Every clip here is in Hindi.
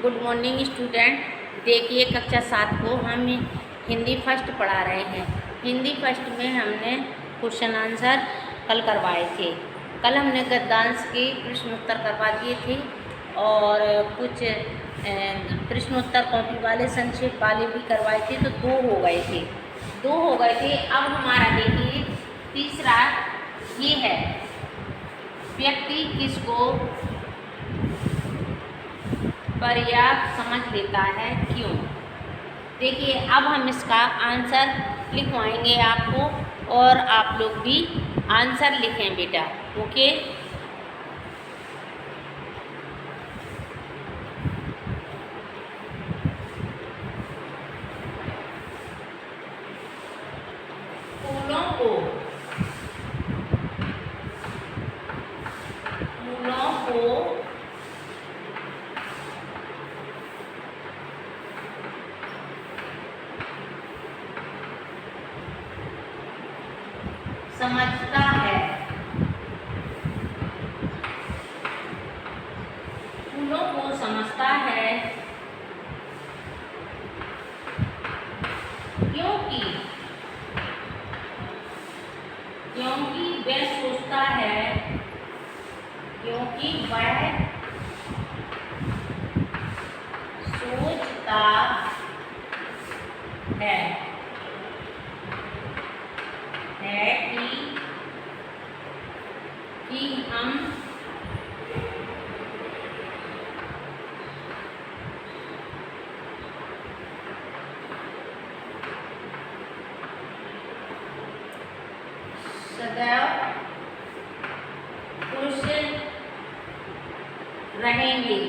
Good morning student. देखिए कक्षा 7 को हम हिंदी फर्स्ट पढ़ा रहे हैं। हिंदी फर्स्ट में हमने क्वेश्चन आंसर कल करवाए थे। कल हमने गद्यांश के प्रश्नोत्तर करवा दिए थे और कुछ प्रश्नोत्तर कॉपी वाले संक्षेप वाले भी करवाए थे, तो दो हो गए थे। अब हमारा देखिए तीसरा ये है, व्यक्ति किसको पर्याप्त समझ लेता है, क्यों। देखिए अब हम इसका आंसर लिखवाएंगे आपको और आप लोग भी आंसर लिखें बेटा। ओके, फूलों को समझता है, फूलों को समझता है क्योंकि वह सोचता है, क्योंकि वह सोचता है कि हम सदैव खुश रहेंगे।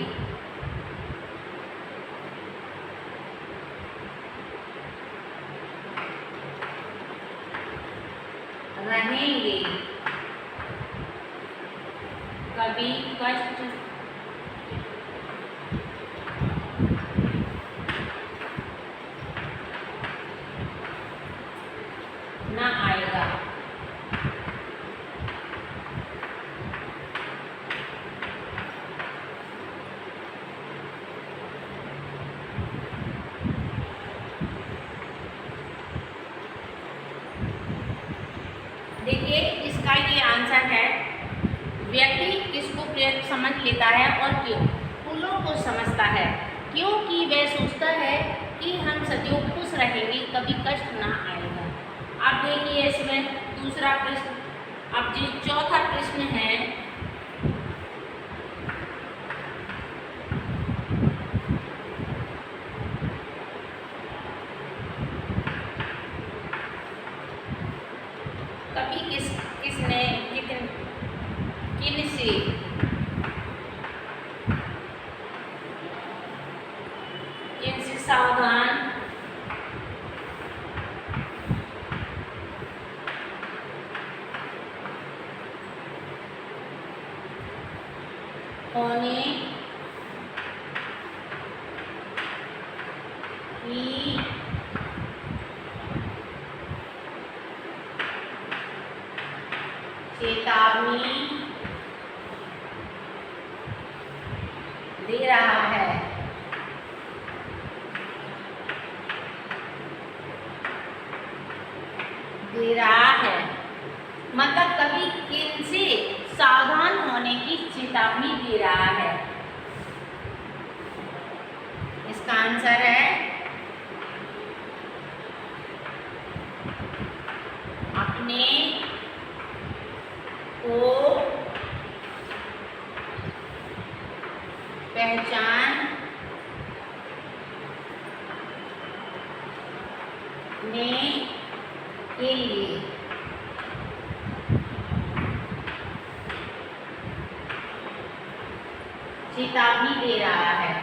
कभी कष्ट न आएगा। देखिए इसका ये आंसर है, व्यक्ति किसको पर्याप्त समझ लेता है और क्यों। फूलों को समझता है क्योंकि वह सोचता है कि हम सदैव खुश रहेंगे, कभी कष्ट ना आएगा। अब देखिए इसमें दूसरा प्रश्न, अब जो चौथा प्रश्न है, कभी किसने किनसे सावधान होने की चेतावनी दे रहा है। मतलब कभी किनसे सावधान होने की चेतावनी दे रहा है। इसका आंसर है अपने को पहचानने के लिए। चेतावनी दे रहा है।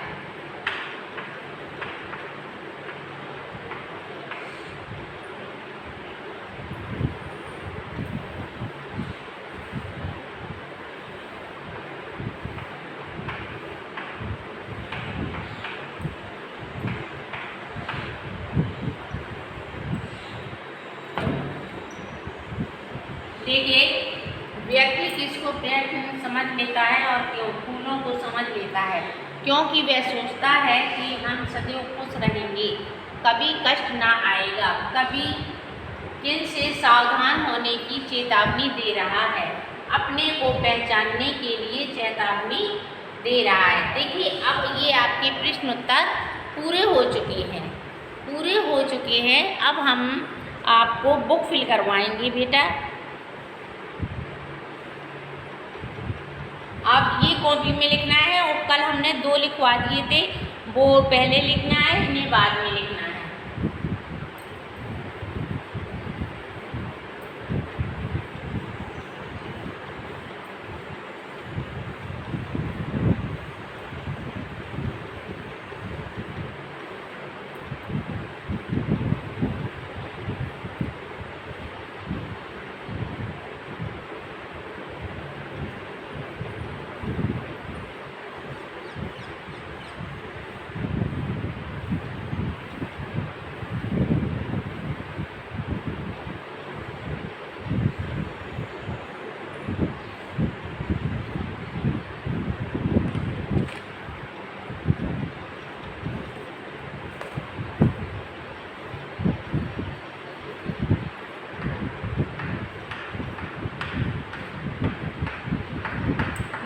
देखिए व्यक्ति किसको पर्याप्त समझ लेता है और क्यों। फूलों दूसरों को समझ लेता है, क्योंकि वह सोचता है कि हम सदैव खुश रहेंगे, कभी कष्ट ना आएगा। कभी किन से सावधान होने की चेतावनी दे रहा है, अपने को पहचानने के लिए चेतावनी दे रहा है। देखिए, अब ये आपके प्रश्न उत्तर पूरे हो चुके हैं। अब हम आपको बुक फिल करवाएंगे बेटा। अब ये कॉपी में लिखना है, और कल हमने 2 लिखवा दिए थे, वो पहले लिखना है, इन्हें बाद में लिखना है।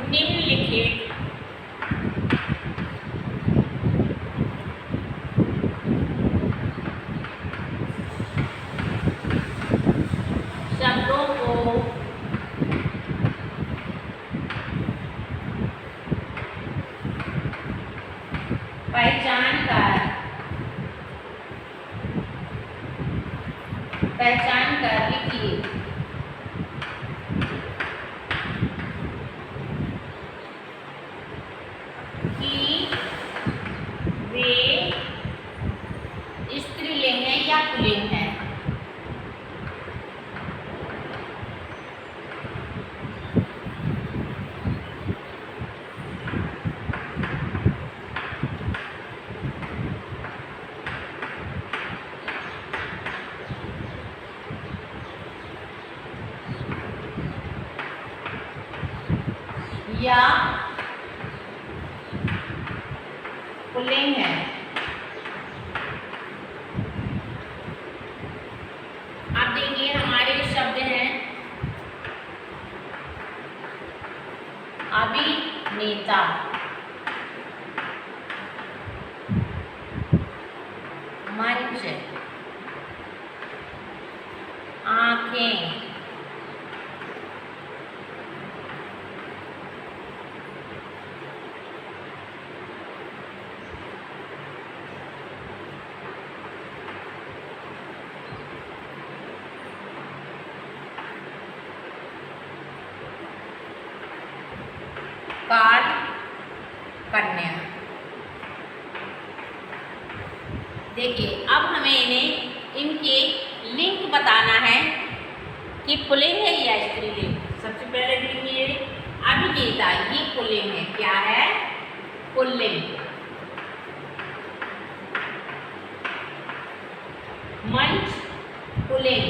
निम्नलिखित शब्दों को पहचान कर लिखिए। कि वे स्त्रीलिंग है या पुल्लिंग है। या पुल्लिंग है। अब देखिए, हमारे शब्द हैं अभिनेता, मंच, आंखें, काल कन्या। देखिए, अब हमें इनके लिंग बताना है कि पुल्लिंग है या स्त्रीलिंग। सबसे पहले देखिए, अभिनेता, ये पुल्लिंग है। क्या है? पुल्लिंग। मंच पुल्लिंग,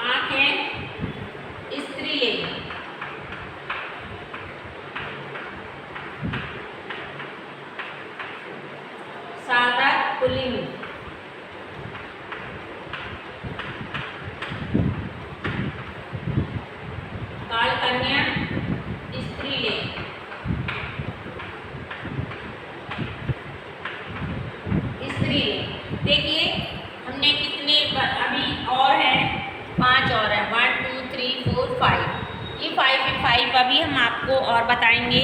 आंखें स्त्रीलिंग, साधक पुल्लिंग, काल कन्या स्त्रीलिंग, देखिए, हमने कितने अभी और हैं, 5 और हैं। 1 2 3 4 5। ये 5 अभी हम आपको और बताएंगे।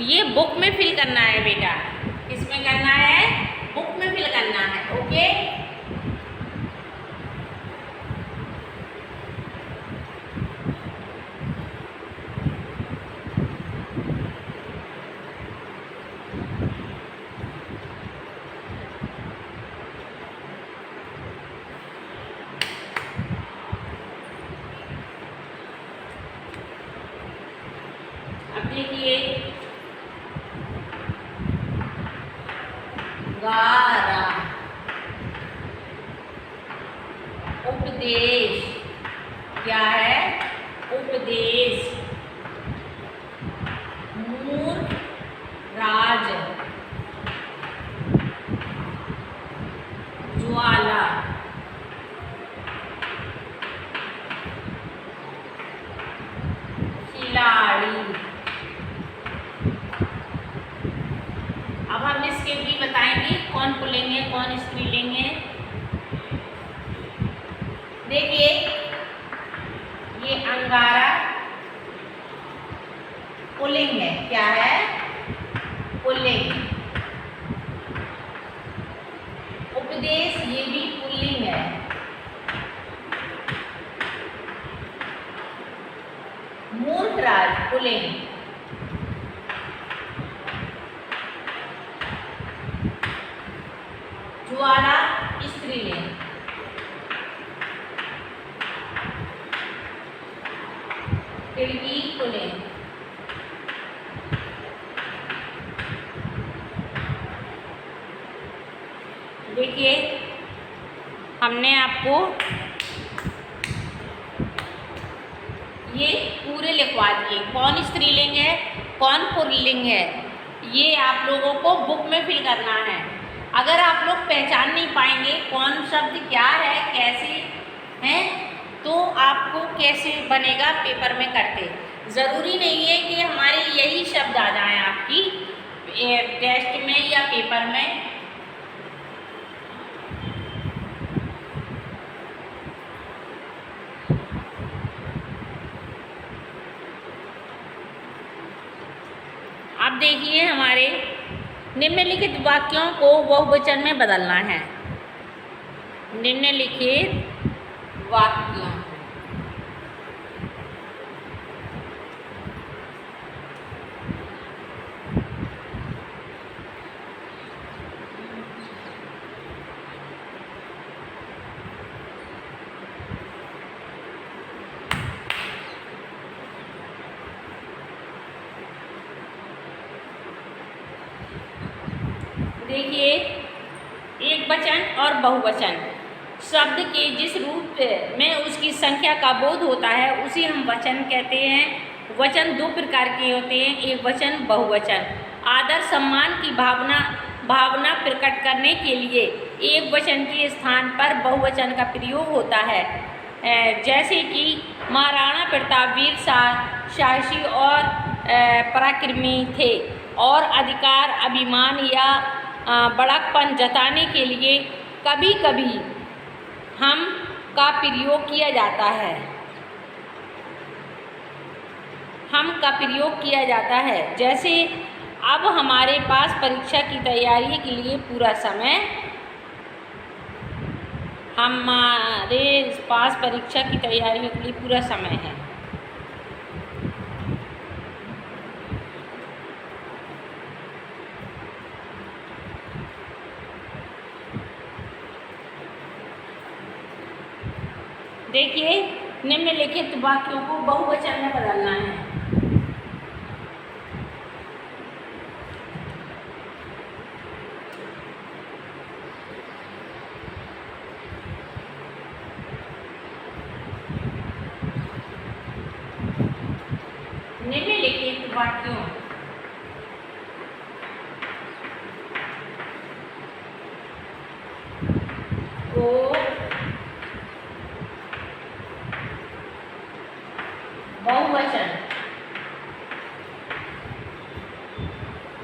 ये बुक में फिल करना है बेटा। किसमें करना है? बुक में फिल करना है। ओके, अब देखिए, गारा, उपदेश, क्या है? उपदेश। मूर्ख राज, ज्वाला, खिलाड़ी। अब हम इसके भी बताएंगे कौन पुल्लिंग है कौन स्त्रीलिंग है। देखिए ये अंगारा पुल्लिंग है। क्या है? पुल्लिंग। उपदेश ये भी पुल्लिंग है। मूर्खराज पुल्लिंग। ज्वाला स्त्रीलिंग। खिड़की पुल्लिंग। देखिए हमने आपको ये पूरे लिखवा दिए, कौन स्त्रीलिंग है कौन पुल्लिंग है, ये आप लोगों को बुक में फिल करना है। अगर आप लोग पहचान नहीं पाएंगे कौन शब्द क्या है कैसे हैं, तो आपको कैसे बनेगा पेपर में करते। ज़रूरी नहीं है कि हमारे यही शब्द आ जाएं आपकी टेस्ट में या पेपर में। अब देखिए हमारे निम्नलिखित वाक्यों को बहुवचन में बदलना है। निम्नलिखित वाक्यों देखिए एक वचन और बहुवचन शब्द के जिस रूप में उसकी संख्या का बोध होता है उसे हम वचन कहते हैं। वचन दो प्रकार के होते हैं, एक वचन बहुवचन। आदर सम्मान की भावना प्रकट करने के लिए एक वचन के स्थान पर बहुवचन का प्रयोग होता है। जैसे कि महाराणा प्रताप वीर साहसी और पराक्रमी थे और अधिकार अभिमान या बड़कपन जताने के लिए कभी कभी हम का प्रयोग किया जाता है। हम का प्रयोग किया जाता है। जैसे अब हमारे पास परीक्षा की तैयारी के लिए पूरा समय, हमारे पास परीक्षा की तैयारी के लिए पूरा समय है। देखिए निम्नलिखित वाक्यों को बहुवचन में बदलना है। निम्नलिखित वाक्यों को बहुवचन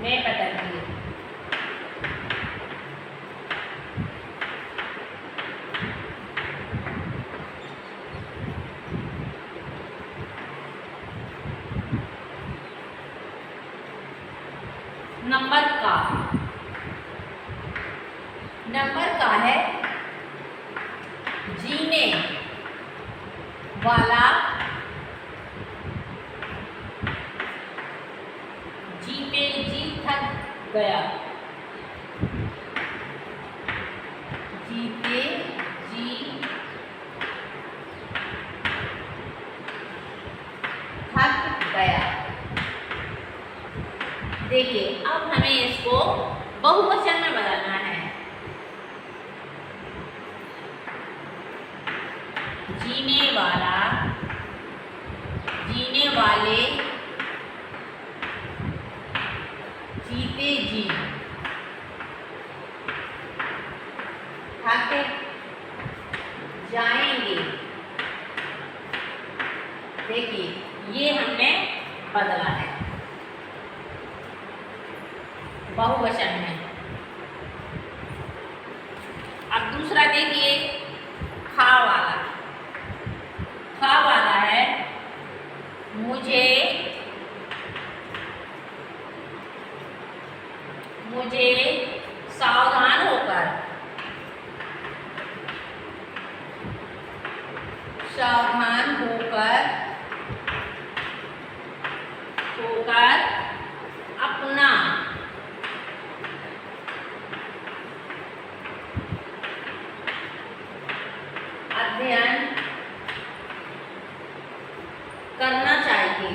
में बदलिए। नंबर का है जीने वाला, जीते जी थक गया, जीते जी थक गया। देखिए अब हमें इसको बहुवचन में बदलना है। जीने वाला, देखिए ये हमने बदला है बहुवचन में। अब दूसरा देखिए खा वाला। खा वाला है मुझे सावधान होकर अपना अध्ययन करना चाहिए।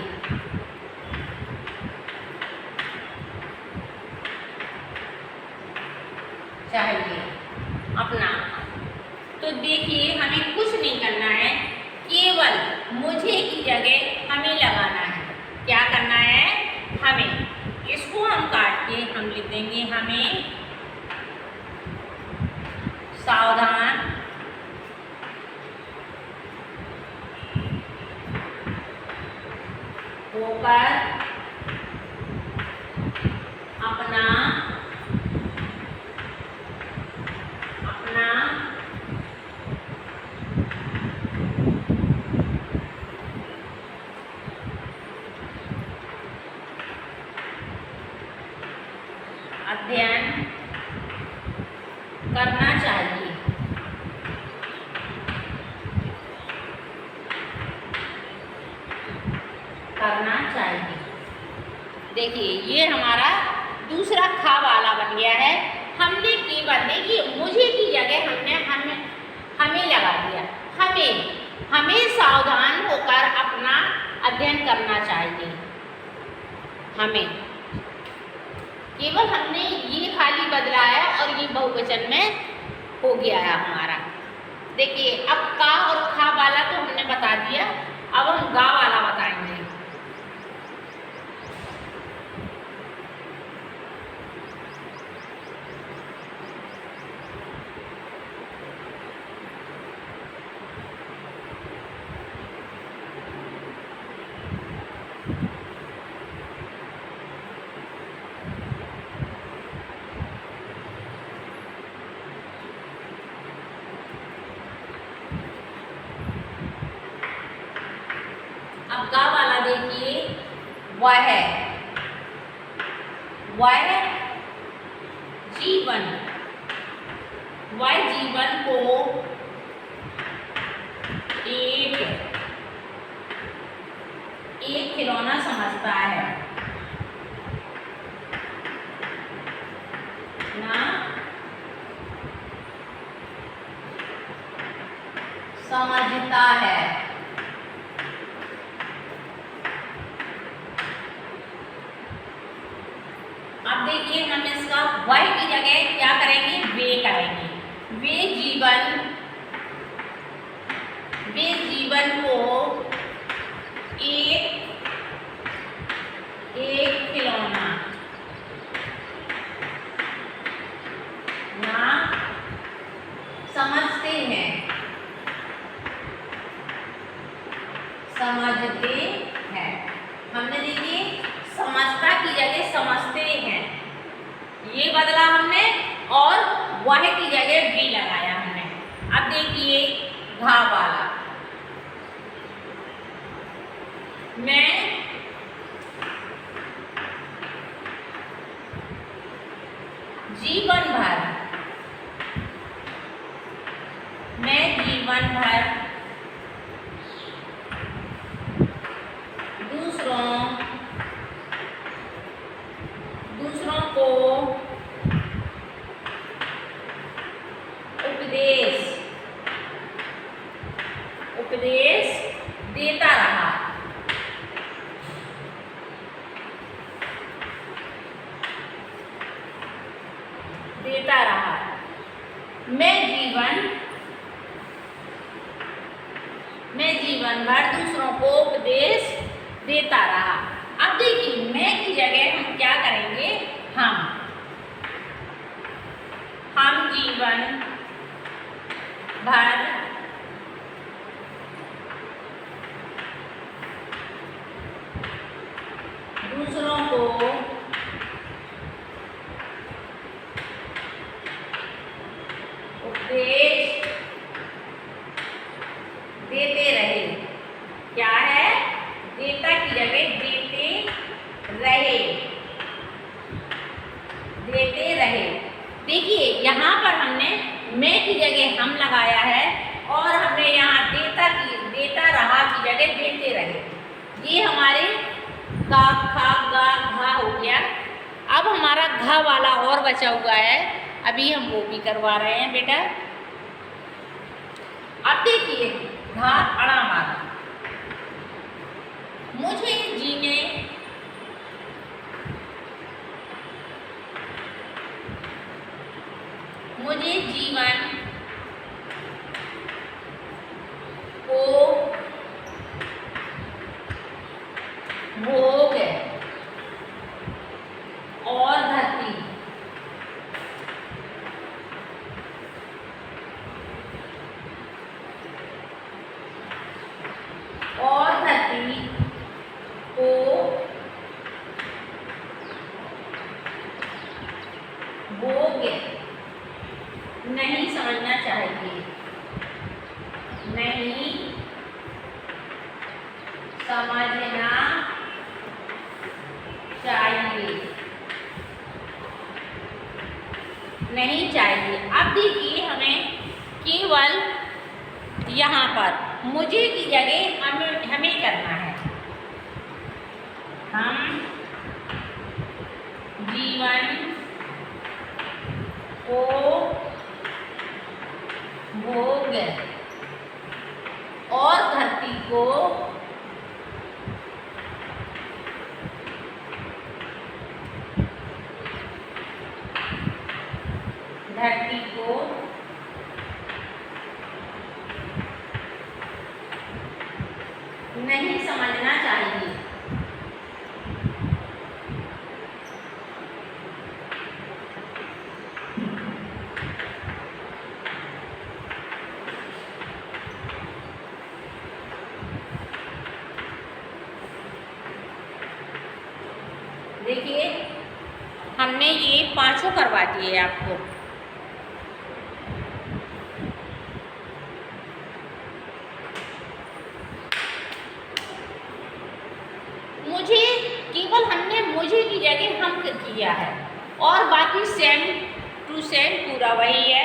अपना तो देखिए हमें कुछ नहीं करना है, केवल मुझे की जगह हमें लगाना है। क्या करना है? हमें। इसको हम काट के हम लिख देंगे हमें सावधान होकर अपना अध्ययन करना चाहिए। देखिए ये हमारा दूसरा खा वाला बन गया है। हमने केवल देखिए मुझे की जगह हमें लगा दिया। हमें सावधान होकर अपना अध्ययन करना चाहिए। हमें केवल हमने ये खाली बदला है और ये बहुवचन में हो गया है हमारा। देखिए अब का और खा वाला तो हमने बता दिया, अब हम गा वाला बताएंगे। अब गा वाला देखिए वह जीवन को एक खिलौना समझता है ना, समझता है। अब देखिए हम इसका वह की जगह क्या करेंगे? वे करेंगे। वे जीवन को एक खिलौना ना समझते हैं। हमने देखिए समझता की जगह समझते हैं ये बदला हमने, और वह की जगह भी लगाया हमने। अब देखिए घा वाला। मैं जीवन भर दूसरों को उपदेश देता रहा। मैं जीवन भर दूसरों को उपदेश देता रहा। अब देखिए मैं की जगह हम क्या करेंगे? हम जीवन भर की जगह रहे, देते रहे। देखिए यहाँ पर हमने मैं की जगह हम लगाया है और हमने यहाँ देता रहा की जगह देते रहे। ये हमारे का, खा, गा, घा हो गया। अब हमारा घा वाला और बचा हुआ है, अभी हम वो भी करवा रहे हैं बेटा। अब देखिए घा अड़ा वाला, मुझे जीने मुझे जीवन को भोग और धरती को भोग नहीं समझना चाहिए, नहीं समझना चाहिए, नहीं चाहिए। अब देखिए हमें केवल यहाँ पर मुझे की जगह हमें करना है। हम जीवन को भोग और धरती को नहीं समझना चाहिए। देखिए हमने ये पांचों करवा दिए आपको। मुझे केवल हमने मुझे की जगह हम किया है और बाकी सेम टू सेम पूरा वही है।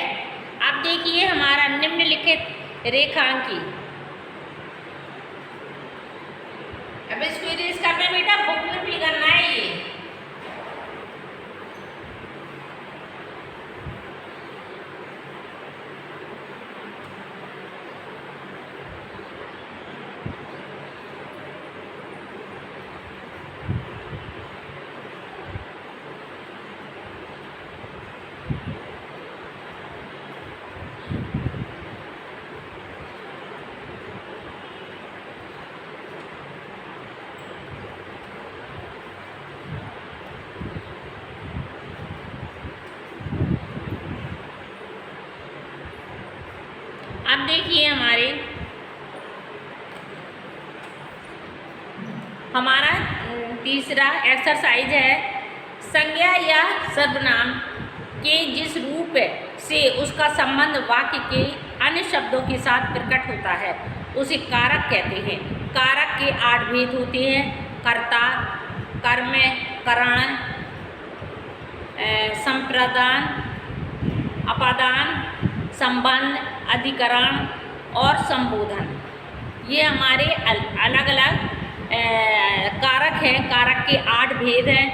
अब देखिए हमारा निम्नलिखित रेखांकी, अब इसको इरेज करना बेटा, बुक में भी करना है ये। अब देखिए हमारा तीसरा एक्सरसाइज है, संज्ञा या सर्वनाम के जिस रूप से उसका संबंध वाक्य के अन्य शब्दों के साथ प्रकट होता है उसे कारक कहते हैं। कारक के 8 भेद होते हैं: कर्ता, कर्म, करण, संप्रदान, अपादान, संबंध, अधिकरण और संबोधन। ये हमारे अलग अलग कारक हैं। कारक के 8 भेद हैं।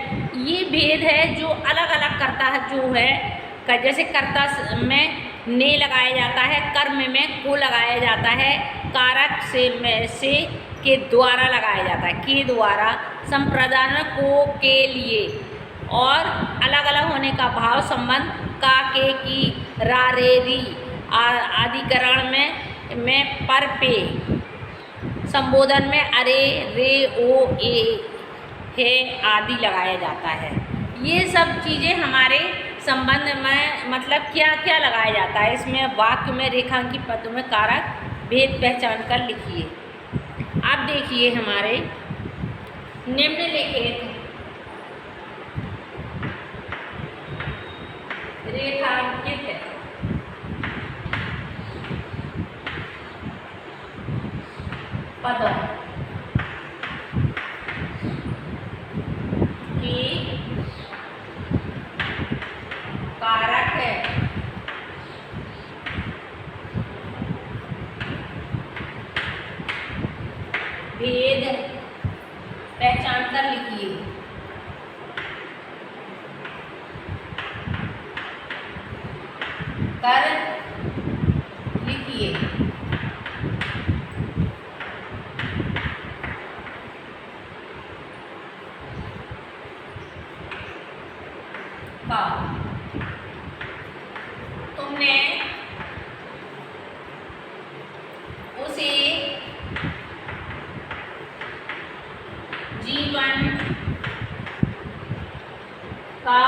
ये भेद है जो अलग अलग करता है, जो है जैसे कर्ता में ने लगाया जाता है, कर्म में को लगाया जाता है, कारक से के द्वारा लगाया जाता है, के द्वारा, संप्रदान को के लिए, और अलग अलग होने का भाव संबंध का, के, की, रा, रे, री, अधिकरण में पर, पे, संबोधन में अरे, रे, ओ, ए, है आदि लगाया जाता है। ये सब चीज़ें हमारे संबंध में मतलब क्या क्या लगाया जाता है। इसमें वाक्य में रेखांकित पदों में कारक भेद पहचान कर लिखिए। अब देखिए हमारे निम्नलिखित रेखांकित पदों भेद पहचान कर लिखिए। कर लिखिए। का तुमने उसे जीवन का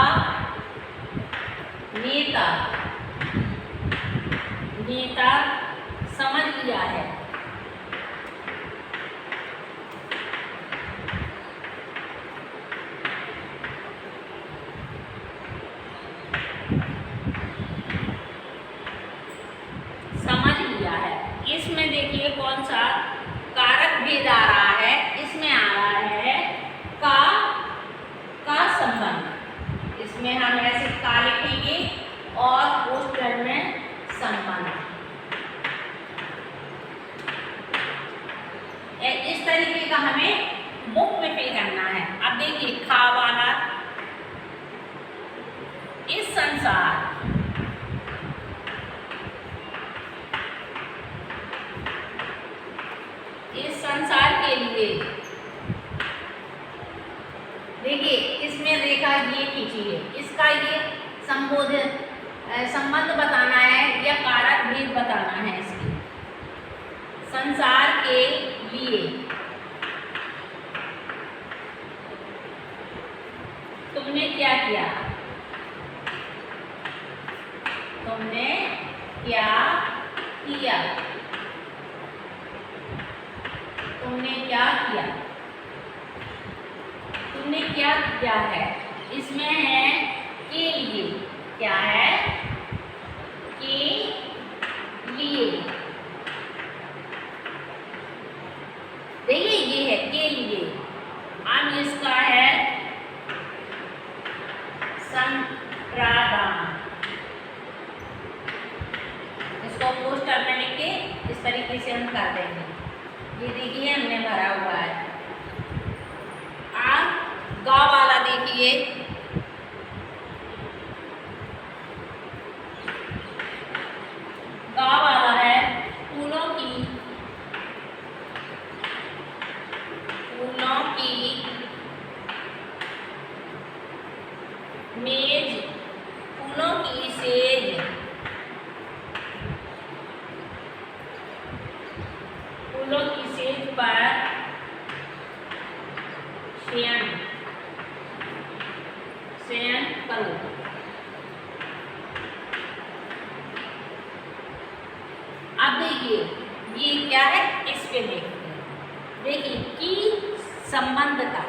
नेता समझ लिया है। समझ लिया है। इसमें देखिए कौन सा कारक भेद आ रहा है। इसमें आ रहा है का संबंध। इसमें हम ऐसे का लिखेंगे और पोस्टर में संबंध। इस तरीके का हमें बुक में फिल करना है। अब देखिए खा वाला, इस संसार के लिए, देखिए इसमें रेखा ये खींचिए। इसका ये संबंध बताना है या कारक भेद बताना है। इसके संसार के लिए तुमने क्या किया? तुमने क्या किया? तुमने क्या किया? तुमने क्या किया है। इसमें है के लिए। क्या है? के लिए। देखिए ये है के लिए। अब इसका है संप्रादान। इसको पोस्टर में लिख के इस तरीके से हम कर देंगे। ये देखिए हमने भरा हुआ है। आप गा वाला देखिए। गा वाला है फूलों की मेज, फूलों की सेज, फूलों की सेज पर शयन करो। अब देखिए ये क्या है, इस पे देखते हैं। देखिए कि संबंध का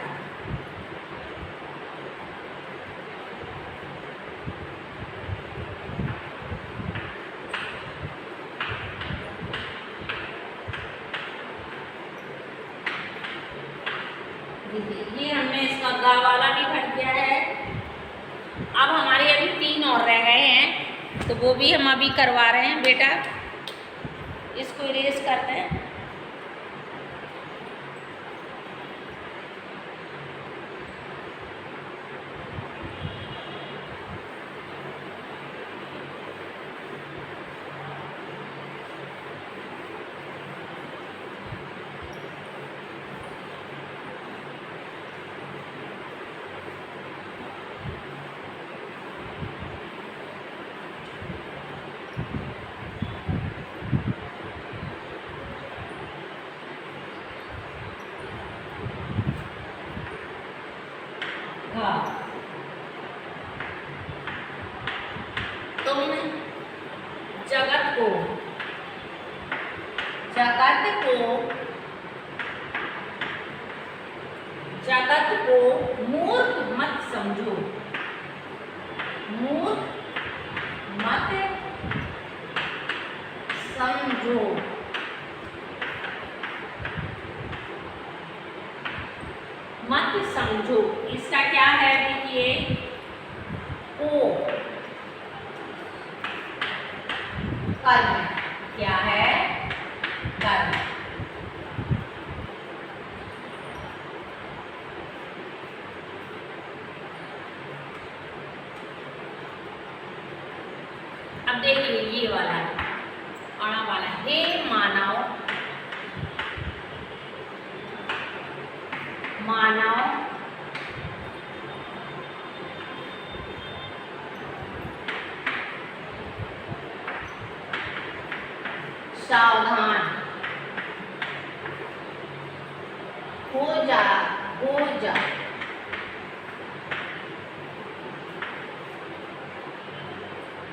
ये हमने इसका गा वाला भी भर दिया है। अब हमारे अभी 3 और रह गए हैं, तो वो भी हम अभी करवा रहे हैं। बेटा इसको इरेज करते हैं। तुम जगत को मूर्ख मत समझो। मूर्ख मत समझो। मत समझो इसका क्या है? देखिए को कर्म। क्या है? कर्म। मानव सावधान हो जा।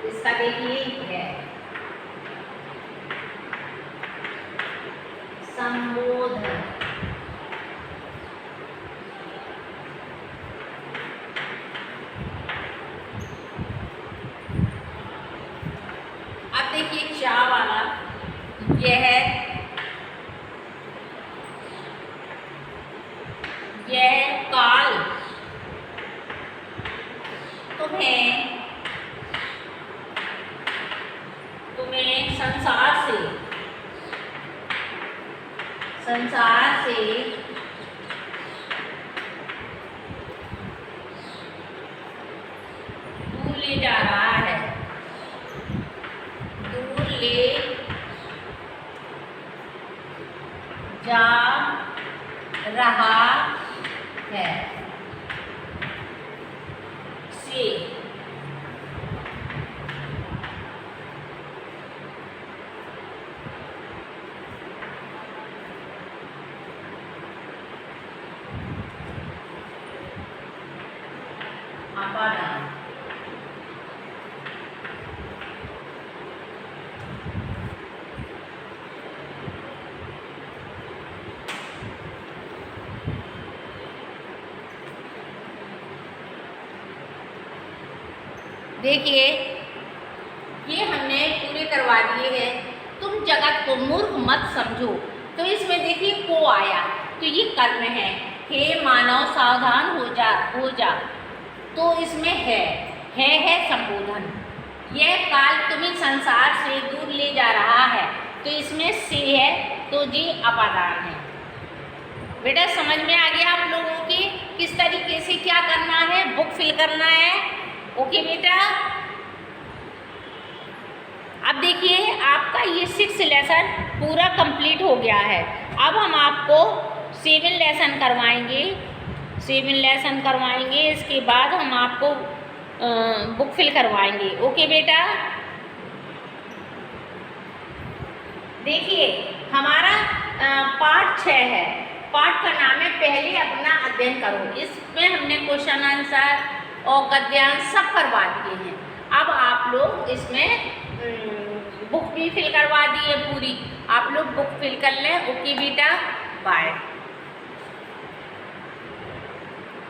इसका देखिए है संबोधन। अब देखिए चा वाला, यह काल तुम्हें संसार से दूर ले जा रहा है, दूर ले जा रहा है से। अपादान। देखिए ये हमने पूरे करवा दिए हैं। तुम जगत को मूर्ख मत समझो, तो इसमें देखिए को आया, तो ये कर्म है। हे मानव सावधान हो जा, तो इसमें है संबोधन। यह काल तुम्हें संसार से दूर ले जा रहा है, तो इसमें से है, तो जी अपादान है। बेटा समझ में आ गया आप लोगों की किस तरीके से क्या करना है, बुक फिल करना है। ओके बेटा, अब देखिए आपका ये 6 लेसन पूरा कंप्लीट हो गया है। अब हम आपको 7 लेसन करवाएंगे, 7 लेसन करवाएंगे। इसके बाद हम आपको बुक फिल करवाएंगे। ओके बेटा, देखिए हमारा पार्ट 6 है। पार्ट का नाम है पहले अपना अध्ययन करो। इसमें हमने क्वेश्चन आंसर और गद्यांश सब करवा दिए हैं। अब आप लोग इसमें बुक भी फिल करवा दी है पूरी, आप लोग बुक फिल कर लें। ओके बेटा, बाय।